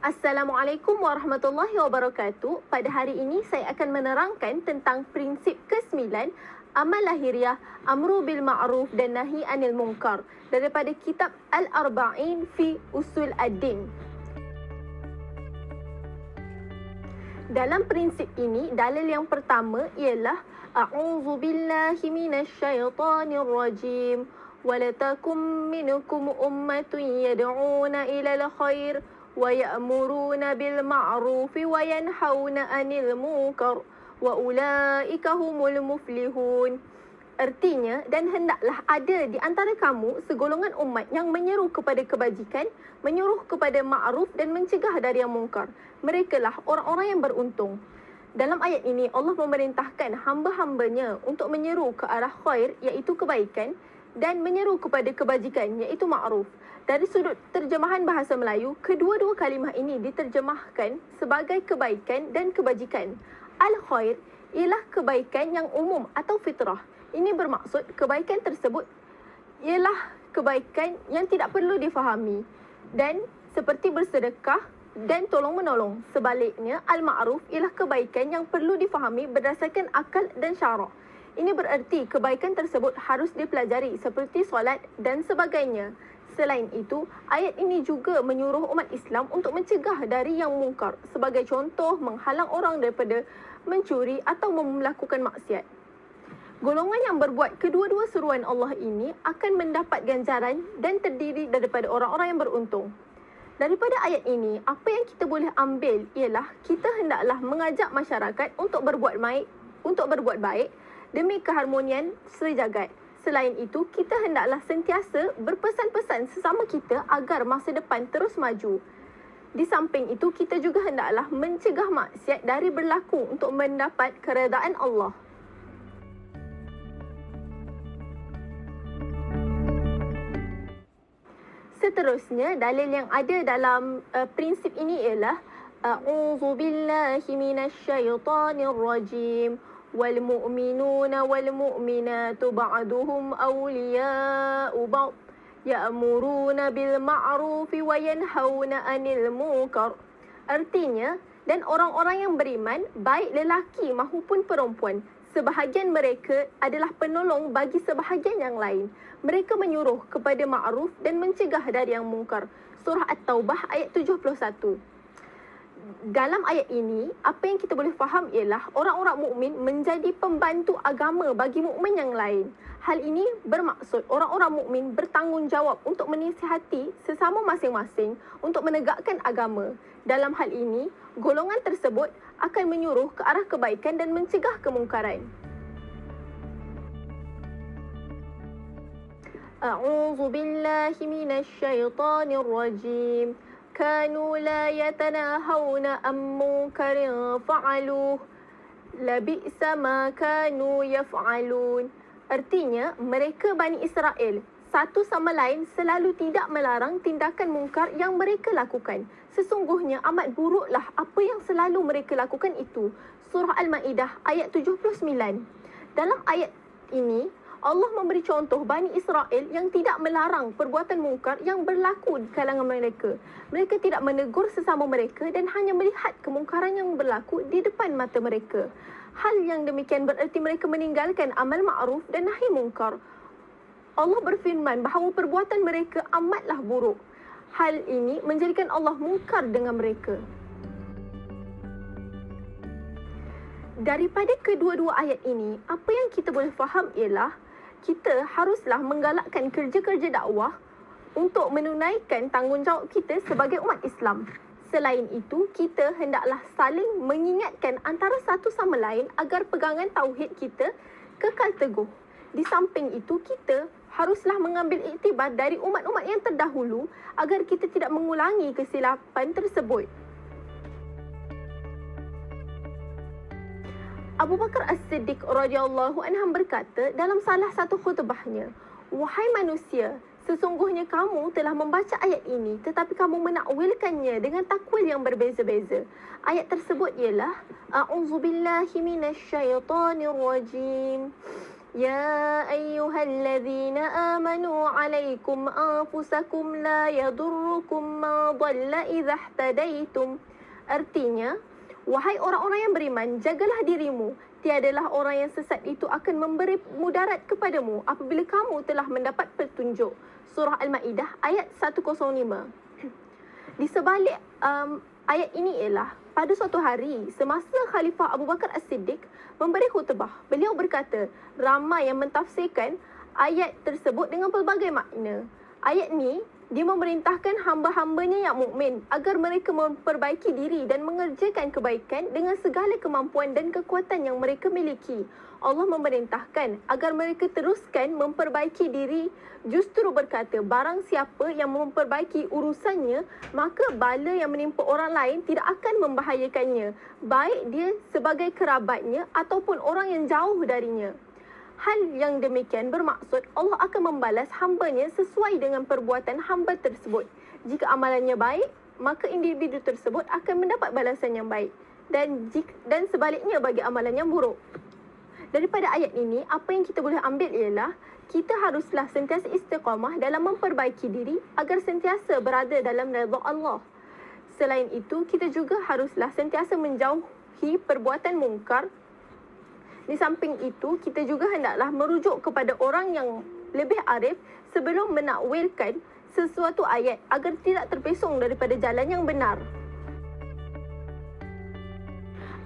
Assalamualaikum warahmatullahi wabarakatuh. Pada hari ini saya akan menerangkan tentang prinsip ke-9 amal lahiriah, amru bil ma'ruf dan nahi anil munkar daripada kitab Al-Arba'in fi Usul Ad-Din. Dalam prinsip ini, dalil yang pertama ialah A'udzu billahi minasyaitonir rajim. Walatakum minkum ummatun yad'una ilal khair wa ya'muruna bil ma'ruf wa yanhauna 'anil munkar wa ulaika humul muflihun. Artinya, dan hendaklah ada di antara kamu segolongan umat yang menyeru kepada kebajikan, menyuruh kepada ma'ruf dan mencegah dari yang mungkar. Merekalah orang-orang yang beruntung. Dalam ayat ini, Allah memerintahkan hamba-hambanya untuk menyeru ke arah khair, iaitu kebaikan, dan menyeru kepada kebajikan, iaitu ma'ruf. Dari sudut terjemahan bahasa Melayu, kedua-dua kalimah ini diterjemahkan sebagai kebaikan dan kebajikan. Al-khair ialah kebaikan yang umum atau fitrah. Ini bermaksud kebaikan tersebut ialah kebaikan yang tidak perlu difahami dan seperti bersedekah dan tolong-menolong. Sebaliknya, al-ma'ruf ialah kebaikan yang perlu difahami berdasarkan akal dan syarak. Ini bererti kebaikan tersebut harus dipelajari seperti solat dan sebagainya. Selain itu, ayat ini juga menyuruh umat Islam untuk mencegah dari yang mungkar. Sebagai contoh, menghalang orang daripada mencuri atau melakukan maksiat. Golongan yang berbuat kedua-dua seruan Allah ini akan mendapat ganjaran dan terdiri daripada orang-orang yang beruntung. Daripada ayat ini, apa yang kita boleh ambil ialah kita hendaklah mengajak masyarakat untuk berbuat baik demi keharmonian sejagat. Selain itu, kita hendaklah sentiasa berpesan-pesan sesama kita agar masa depan terus maju. Di samping itu, kita juga hendaklah mencegah maksiat dari berlaku untuk mendapat keredaan Allah. Seterusnya, dalil yang ada dalam prinsip ini ialah A'udzu billahi minasyaitonir rajim. Wal mu'minuna wal mu'minatu ba'duhum awliya'u ba'd ya'muruna bil ma'rufi wa yanhauna 'anil munkar. Artinya, dan orang-orang yang beriman, baik lelaki maupun perempuan, sebahagian mereka adalah penolong bagi sebahagian yang lain. Mereka menyuruh kepada ma'ruf dan mencegah dari yang mungkar. Surah At-Taubah ayat 71. Dalam ayat ini, apa yang kita boleh faham ialah orang-orang mukmin menjadi pembantu agama bagi mukmin yang lain. Hal ini bermaksud orang-orang mukmin bertanggungjawab untuk menasihati sesama masing-masing untuk menegakkan agama. Dalam hal ini, golongan tersebut akan menyuruh ke arah kebaikan dan mencegah kemungkaran. A'udzu billahi minasyaitonir rajim. Kanu la yatanahawna an munkarin fa'aluh labi'sa ma kanu yaf'alun. Artinya, mereka Bani Israel satu sama lain selalu tidak melarang tindakan mungkar yang mereka lakukan. Sesungguhnya amat buruklah apa yang selalu mereka lakukan itu. Surah Al-Ma'idah ayat 79. Dalam ayat ini, Allah memberi contoh Bani Israel yang tidak melarang perbuatan mungkar yang berlaku di kalangan mereka. Mereka tidak menegur sesama mereka dan hanya melihat kemungkaran yang berlaku di depan mata mereka. Hal yang demikian bererti mereka meninggalkan amal ma'ruf dan nahi mungkar. Allah berfirman bahawa perbuatan mereka amatlah buruk. Hal ini menjadikan Allah mungkar dengan mereka. Daripada kedua-dua ayat ini, apa yang kita boleh faham ialah kita haruslah menggalakkan kerja-kerja dakwah untuk menunaikan tanggungjawab kita sebagai umat Islam. Selain itu, kita hendaklah saling mengingatkan antara satu sama lain agar pegangan tauhid kita kekal teguh. Di samping itu, kita haruslah mengambil iktibar dari umat-umat yang terdahulu agar kita tidak mengulangi kesilapan tersebut. Abu Bakar As-Siddiq radhiyallahu anhu berkata dalam salah satu khutbahnya, "Wahai manusia, sesungguhnya kamu telah membaca ayat ini tetapi kamu menakwilkannya dengan takwil yang berbeza-beza." Ayat tersebut ialah A'udzu billahi minasyaitonir rajim. يا أيها الذين آمنوا عليكم أنفسكم لا يضركم ما ضل إذا اهتديتم. Artinya, wahai orang-orang yang beriman, jagalah dirimu. Tiadalah orang yang sesat itu akan memberi mudarat kepadamu apabila kamu telah mendapat petunjuk. Surah Al-Ma'idah ayat 105. Di sebalik ayat ini ialah, pada suatu hari, semasa Khalifah Abu Bakar As-Siddiq memberi khutbah, beliau berkata, ramai yang mentafsirkan ayat tersebut dengan pelbagai makna. Ayat ni, dia memerintahkan hamba-hambanya yang mukmin agar mereka memperbaiki diri dan mengerjakan kebaikan dengan segala kemampuan dan kekuatan yang mereka miliki. Allah memerintahkan agar mereka teruskan memperbaiki diri, justru berkata, barang siapa yang memperbaiki urusannya, maka bala yang menimpa orang lain tidak akan membahayakannya, baik dia sebagai kerabatnya ataupun orang yang jauh darinya. Hal yang demikian bermaksud Allah akan membalas hambanya sesuai dengan perbuatan hamba tersebut. Jika amalannya baik, maka individu tersebut akan mendapat balasan yang baik, dan sebaliknya bagi amalan yang buruk. Daripada ayat ini, apa yang kita boleh ambil ialah kita haruslah sentiasa istiqamah dalam memperbaiki diri agar sentiasa berada dalam redha Allah. Selain itu, kita juga haruslah sentiasa menjauhi perbuatan mungkar. Di samping itu, kita juga hendaklah merujuk kepada orang yang lebih arif sebelum menakwilkan sesuatu ayat agar tidak terpesong daripada jalan yang benar.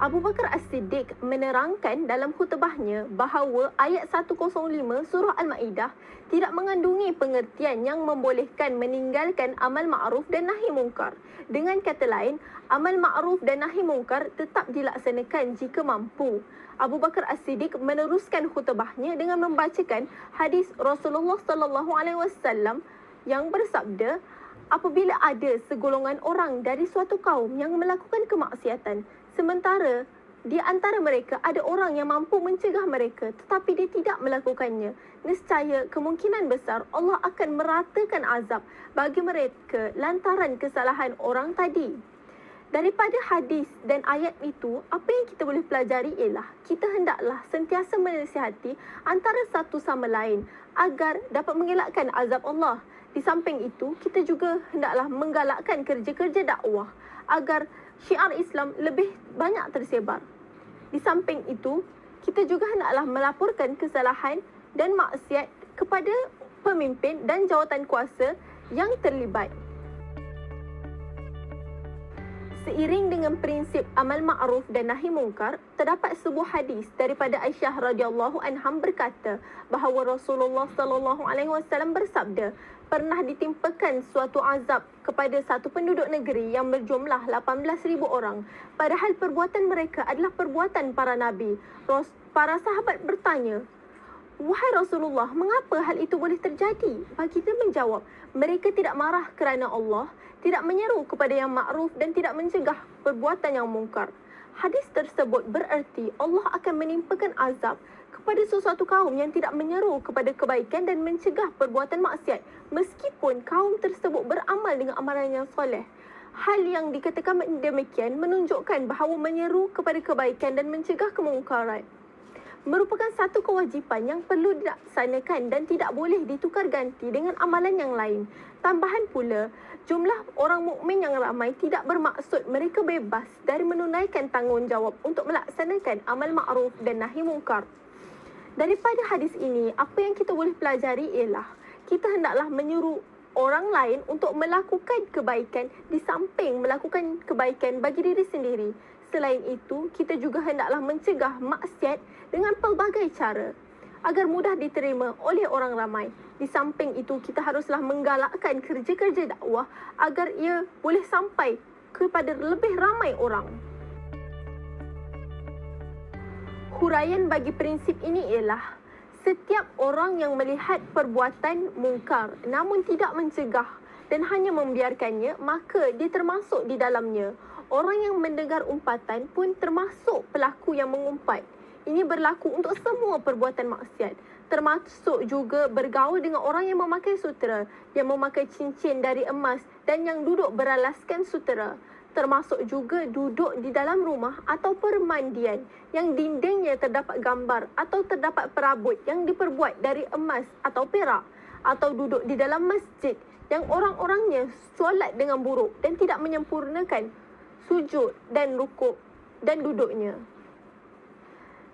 Abu Bakar As-Siddiq menerangkan dalam khutbahnya bahawa ayat 105 surah Al-Ma'idah tidak mengandungi pengertian yang membolehkan meninggalkan amal ma'ruf dan nahi mungkar. Dengan kata lain, amal ma'ruf dan nahi mungkar tetap dilaksanakan jika mampu. Abu Bakar As-Siddiq meneruskan khutbahnya dengan membacakan hadis Rasulullah sallallahu alaihi wasallam yang bersabda, apabila ada segolongan orang dari suatu kaum yang melakukan kemaksiatan, sementara di antara mereka ada orang yang mampu mencegah mereka tetapi dia tidak melakukannya, nescaya kemungkinan besar Allah akan meratakan azab bagi mereka lantaran kesalahan orang tadi. Daripada hadis dan ayat itu, apa yang kita boleh pelajari ialah kita hendaklah sentiasa menasihati antara satu sama lain agar dapat mengelakkan azab Allah. Di samping itu, kita juga hendaklah menggalakkan kerja-kerja dakwah agar syiar Islam lebih banyak tersebar. Di samping itu, kita juga hendaklah melaporkan kesalahan dan maksiat kepada pemimpin dan jawatan kuasa yang terlibat. Seiring dengan prinsip amal ma'ruf dan nahi mungkar, terdapat sebuah hadis daripada Aisyah radhiyallahu anha berkata bahawa Rasulullah sallallahu alaihi wasallam bersabda, pernah ditimpakan suatu azab kepada satu penduduk negeri yang berjumlah 18,000 orang, padahal perbuatan mereka adalah perbuatan para nabi. Para sahabat bertanya, wahai Rasulullah, mengapa hal itu boleh terjadi? Baginda menjawab, mereka tidak marah kerana Allah, tidak menyeru kepada yang makruf dan tidak mencegah perbuatan yang mungkar. Hadis tersebut bererti Allah akan menimpakan azab kepada sesuatu kaum yang tidak menyeru kepada kebaikan dan mencegah perbuatan maksiat meskipun kaum tersebut beramal dengan amalan yang soleh. Hal yang dikatakan demikian menunjukkan bahawa menyeru kepada kebaikan dan mencegah kemungkaran merupakan satu kewajipan yang perlu dilaksanakan dan tidak boleh ditukar ganti dengan amalan yang lain. Tambahan pula, jumlah orang mukmin yang ramai tidak bermaksud mereka bebas dari menunaikan tanggungjawab untuk melaksanakan amal ma'ruf dan nahi mungkar. Daripada hadis ini, apa yang kita boleh pelajari ialah kita hendaklah menyuruh orang lain untuk melakukan kebaikan di samping melakukan kebaikan bagi diri sendiri. Selain itu, kita juga hendaklah mencegah maksiat dengan pelbagai cara agar mudah diterima oleh orang ramai. Di samping itu, kita haruslah menggalakkan kerja-kerja dakwah agar ia boleh sampai kepada lebih ramai orang. Huraian bagi prinsip ini ialah setiap orang yang melihat perbuatan mungkar namun tidak mencegah dan hanya membiarkannya, maka dia termasuk di dalamnya. Orang yang mendengar umpatan pun termasuk pelaku yang mengumpat. Ini berlaku untuk semua perbuatan maksiat, termasuk juga bergaul dengan orang yang memakai sutera, yang memakai cincin dari emas dan yang duduk beralaskan sutera. termasuk juga duduk di dalam rumah atau permandian yang dindingnya terdapat gambar atau terdapat perabot yang diperbuat dari emas atau perak, atau duduk di dalam masjid yang orang-orangnya solat dengan buruk dan tidak menyempurnakan sujud dan rukuk dan duduknya.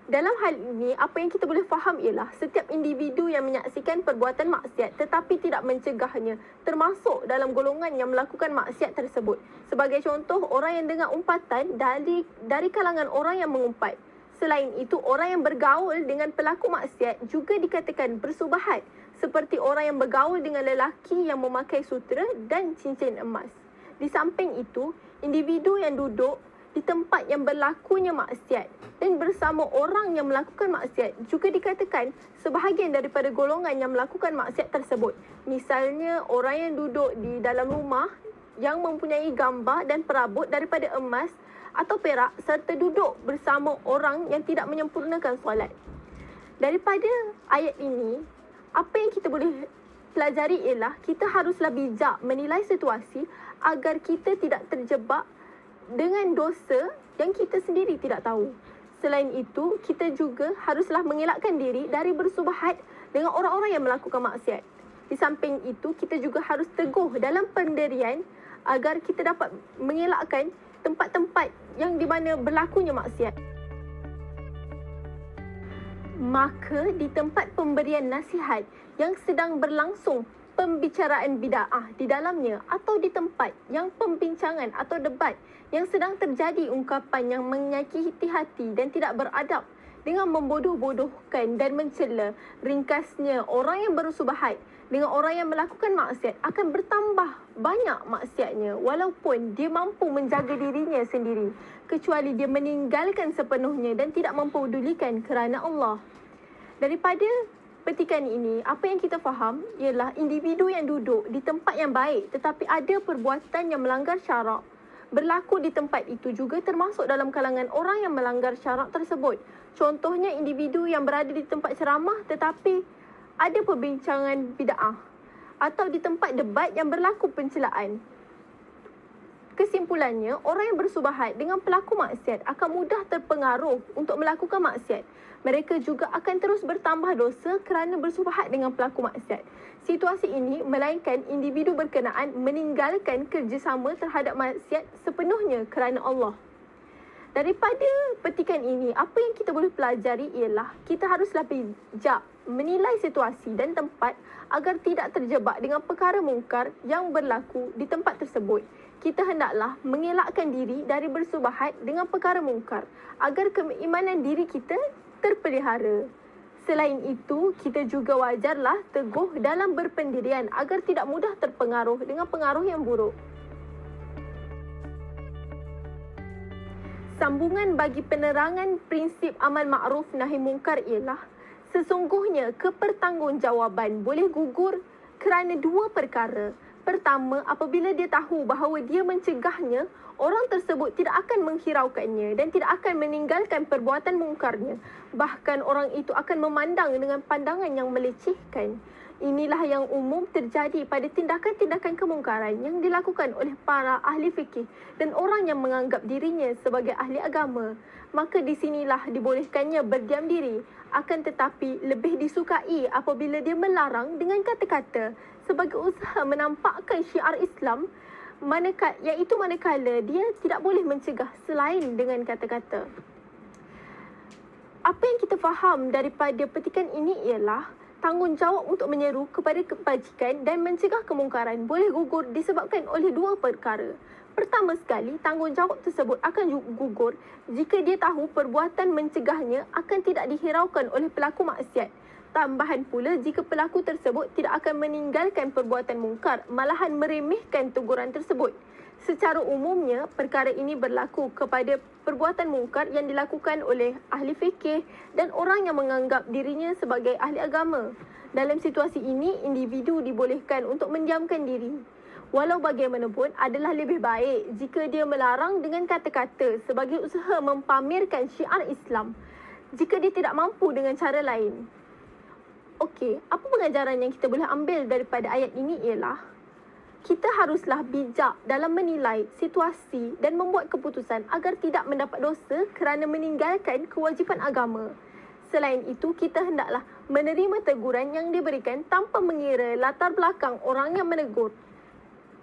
Dalam hal ini, apa yang kita boleh faham ialah setiap individu yang menyaksikan perbuatan maksiat tetapi tidak mencegahnya termasuk dalam golongan yang melakukan maksiat tersebut. Sebagai contoh, orang yang dengar umpatan dari kalangan orang yang mengumpat. Selain itu, orang yang bergaul dengan pelaku maksiat juga dikatakan bersubahat, seperti orang yang bergaul dengan lelaki yang memakai sutera dan cincin emas. Di samping itu, individu yang duduk di tempat yang berlakunya maksiat dan bersama orang yang melakukan maksiat juga dikatakan sebahagian daripada golongan yang melakukan maksiat tersebut. Misalnya, orang yang duduk di dalam rumah yang mempunyai gambar dan perabot daripada emas atau perak serta duduk bersama orang yang tidak menyempurnakan solat. Daripada ayat ini, apa yang kita boleh pelajari ialah kita haruslah bijak menilai situasi agar kita tidak terjebak dengan dosa yang kita sendiri tidak tahu. Selain itu, kita juga haruslah mengelakkan diri dari bersubahat dengan orang-orang yang melakukan maksiat. Di samping itu, kita juga harus teguh dalam pendirian agar kita dapat mengelakkan tempat-tempat yang di mana berlakunya maksiat. Maka di tempat pemberian nasihat yang sedang berlangsung pembicaraan bid'ah di dalamnya atau di tempat yang pembincangan atau debat yang sedang terjadi ungkapan yang menyakiti hati dan tidak beradab dengan membodoh-bodohkan dan mencela, ringkasnya orang yang bersubahat dengan orang yang melakukan maksiat akan bertambah banyak maksiatnya walaupun dia mampu menjaga dirinya sendiri, kecuali dia meninggalkan sepenuhnya dan tidak mempedulikan kerana Allah. Daripada petikan ini, apa yang kita faham ialah individu yang duduk di tempat yang baik tetapi ada perbuatan yang melanggar syarak berlaku di tempat itu juga termasuk dalam kalangan orang yang melanggar syarak tersebut. Contohnya, individu yang berada di tempat ceramah tetapi ada perbincangan bid'ah atau di tempat debat yang berlaku pencelaan. Kesimpulannya, orang yang bersubahat dengan pelaku maksiat akan mudah terpengaruh untuk melakukan maksiat. Mereka juga akan terus bertambah dosa kerana bersubahat dengan pelaku maksiat. Situasi ini melainkan individu berkenaan meninggalkan kerjasama terhadap maksiat sepenuhnya kerana Allah. Daripada petikan ini, apa yang kita boleh pelajari ialah kita haruslah bijak menilai situasi dan tempat agar tidak terjebak dengan perkara mungkar yang berlaku di tempat tersebut. Kita hendaklah mengelakkan diri dari bersubahat dengan perkara mungkar agar keimanan diri kita terpelihara. Selain itu, kita juga wajarlah teguh dalam berpendirian agar tidak mudah terpengaruh dengan pengaruh yang buruk. Sambungan bagi penerangan prinsip amal ma'ruf nahi mungkar ialah sesungguhnya kepertanggungjawaban boleh gugur kerana dua perkara. Pertama, apabila dia tahu bahawa dia mencegahnya, orang tersebut tidak akan menghiraukannya dan tidak akan meninggalkan perbuatan mungkarnya. Bahkan orang itu akan memandang dengan pandangan yang melecehkan. Inilah yang umum terjadi pada tindakan-tindakan kemungkaran yang dilakukan oleh para ahli fikih dan orang yang menganggap dirinya sebagai ahli agama. Maka di sinilah dibolehkannya berdiam diri. Akan tetapi lebih disukai apabila dia melarang dengan kata-kata sebagai usaha menampakkan syiar Islam, iaitu manakala dia tidak boleh mencegah selain dengan kata-kata. Apa yang kita faham daripada petikan ini ialah tanggungjawab untuk menyeru kepada kebajikan dan mencegah kemungkaran boleh gugur disebabkan oleh dua perkara. Pertama sekali, tanggungjawab tersebut akan gugur jika dia tahu perbuatan mencegahnya akan tidak dihiraukan oleh pelaku maksiat. Tambahan pula, jika pelaku tersebut tidak akan meninggalkan perbuatan mungkar, malahan meremehkan teguran tersebut. Secara umumnya, perkara ini berlaku kepada perbuatan mungkar yang dilakukan oleh ahli fikih dan orang yang menganggap dirinya sebagai ahli agama. Dalam situasi ini, individu dibolehkan untuk mendiamkan diri. Walau bagaimanapun, adalah lebih baik jika dia melarang dengan kata-kata sebagai usaha mempamerkan syiar Islam jika dia tidak mampu dengan cara lain. Okey, apa pengajaran yang kita boleh ambil daripada ayat ini ialah Kita haruslah bijak dalam menilai situasi dan membuat keputusan agar tidak mendapat dosa kerana meninggalkan kewajipan agama. Selain itu, kita hendaklah menerima teguran yang diberikan tanpa mengira latar belakang orang yang menegur,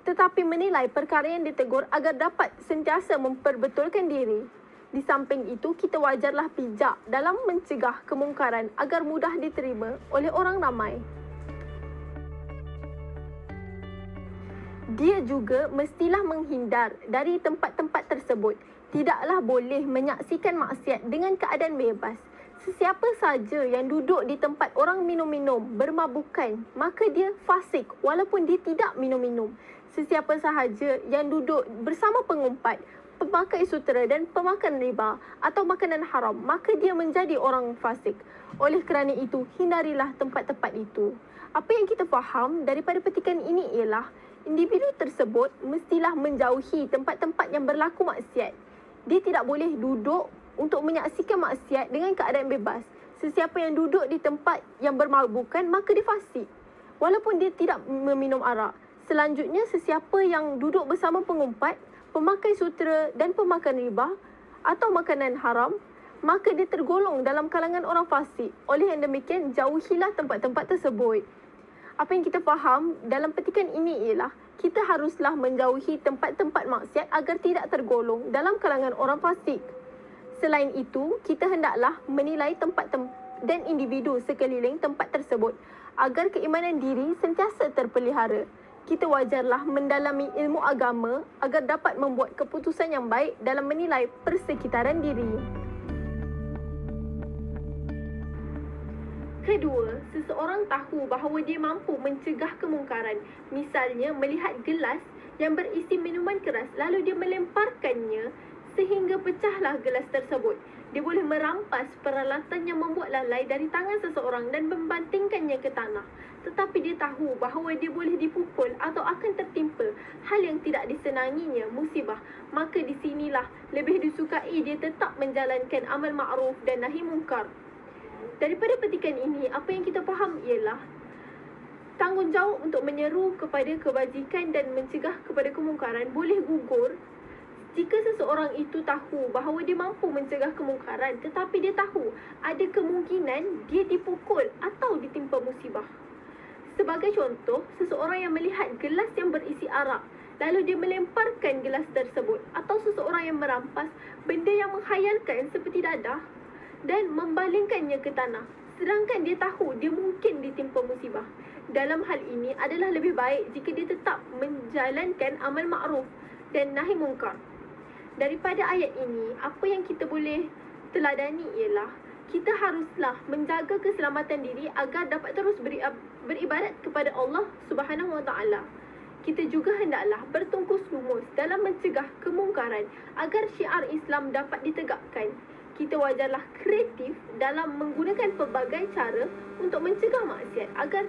tetapi menilai perkara yang ditegur agar dapat sentiasa memperbetulkan diri. Di samping itu, kita wajarlah bijak dalam mencegah kemungkaran agar mudah diterima oleh orang ramai. Dia juga mestilah menghindar dari tempat-tempat tersebut. Tidaklah boleh menyaksikan maksiat dengan keadaan bebas. Sesiapa saja yang duduk di tempat orang minum-minum bermabukan, maka dia fasik walaupun dia tidak minum-minum. Sesiapa sahaja yang duduk bersama pengumpat, pemakai sutera dan pemakan riba atau makanan haram, maka dia menjadi orang fasik. Oleh kerana itu, hindarilah tempat-tempat itu. Apa yang kita faham daripada petikan ini ialah individu tersebut mestilah menjauhi tempat-tempat yang berlaku maksiat. Dia tidak boleh duduk untuk menyaksikan maksiat dengan keadaan bebas. Sesiapa yang duduk di tempat yang bermabukan, maka dia fasik walaupun dia tidak meminum arak. Selanjutnya, sesiapa yang duduk bersama pengumpat, pemakai sutera dan pemakan riba atau makanan haram, maka dia tergolong dalam kalangan orang fasik. Oleh yang demikian, jauhilah tempat-tempat tersebut. Apa yang kita faham dalam petikan ini ialah kita haruslah menjauhi tempat-tempat maksiat agar tidak tergolong dalam kalangan orang fasik. Selain itu, kita hendaklah menilai tempat dan individu sekeliling tempat tersebut agar keimanan diri sentiasa terpelihara. Kita wajarlah mendalami ilmu agama agar dapat membuat keputusan yang baik dalam menilai persekitaran diri. Kedua, seseorang tahu bahawa dia mampu mencegah kemungkaran. Misalnya, melihat gelas yang berisi minuman keras lalu dia melemparkannya sehingga pecahlah gelas tersebut. Dia boleh merampas peralatan yang membuat lalai dari tangan seseorang dan membantingkannya ke tanah. Tetapi dia tahu bahawa dia boleh dipukul atau akan tertimpa hal yang tidak disenanginya, musibah. Maka di sinilah lebih disukai dia tetap menjalankan amal ma'ruf dan nahi mungkar. Daripada petikan ini, apa yang kita faham ialah tanggungjawab untuk menyeru kepada kebajikan dan mencegah kepada kemungkaran boleh gugur jika seseorang itu tahu bahawa dia mampu mencegah kemungkaran, tetapi dia tahu ada kemungkinan dia dipukul atau ditimpa musibah. Sebagai contoh, seseorang yang melihat gelas yang berisi arak, lalu dia melemparkan gelas tersebut, atau seseorang yang merampas benda yang menghayalkan seperti dadah dan membalingkannya ke tanah, sedangkan dia tahu dia mungkin ditimpa musibah. Dalam hal ini adalah lebih baik jika dia tetap menjalankan amal ma'ruf dan nahi mungkar. Daripada ayat ini, apa yang kita boleh teladani ialah kita haruslah menjaga keselamatan diri agar dapat terus beribadat kepada Allah Subhanahu Wa Taala. Kita juga hendaklah bertungkus lumus dalam mencegah kemungkaran agar syiar Islam dapat ditegakkan. Kita wajarlah kreatif dalam menggunakan pelbagai cara untuk mencegah maksiat agar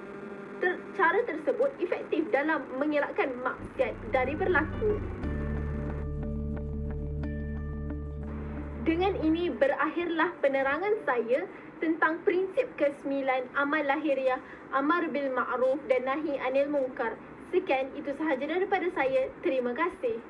cara tersebut efektif dalam mengelakkan maksiat dari berlaku. Dengan ini berakhirlah penerangan saya tentang prinsip ke-9 amal lahiriah, amar bil ma'ruf dan nahi anil munkar. Sekian, itu sahaja daripada saya. Terima kasih.